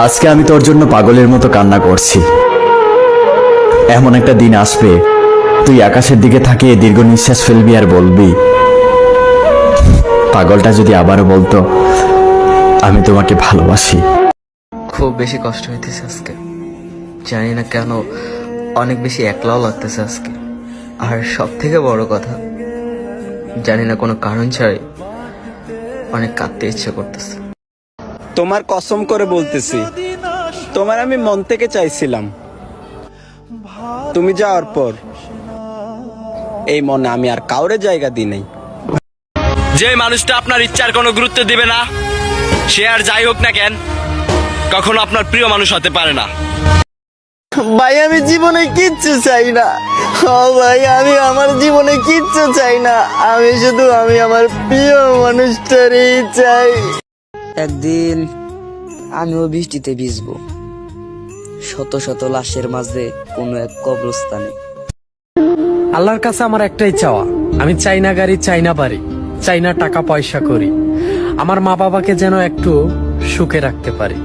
আজকে আমি তোর জন্য পাগলের মতো কান্না করছি। এমন একটা দিন আসবে, তুই আকাশের দিকে তাকিয়ে দীর্ঘ নিঃশ্বাস ফেলবি আর বলবি, পাগলটা যদি আবারও বলতো আমি তোমাকে ভালোবাসি। খুব বেশি কষ্ট হইতেছে আজকে, জানি না কেন, অনেক বেশি একলাও লাগতেছে আজকে। আর সব থেকে বড় কথা, জানি না কোনো কারণ ছাড়াই অনেক কাঁদতে ইচ্ছে করতেছে। তোমার কসম করে বলতেছি, তোমার আমি মন থেকে চাইছিলাম। তুমি যাওয়ার পর এই মনে আমি আর কাউরে জায়গা দিই নাই। যে মানুষটা আপনার ইচ্ছার কোনো গুরুত্ব দিবে না, সে আর যাই হোক না কেন কখনো আপনার প্রিয় মানুষ হতে পারে না। ভাই আমি জীবনে কিচ্ছু চাই না। ও ভাই আমি আমার জীবনে কিচ্ছু চাই না, আমি শুধু আমার প্রিয় মানুষটারই চাই। একদিন আমিও বৃষ্টিতে ভিজবো, শত শত লাশের মাঝে কোনো এক কবরস্থানে। আল্লাহর কাছে আমার একটাই চাওয়া, আমি চাই না গাড়ি, চাই না বাড়ি, চাই না টাকা পয়সা করি, আমার মা বাবাকে যেন একটু সুখে রাখতে পারি।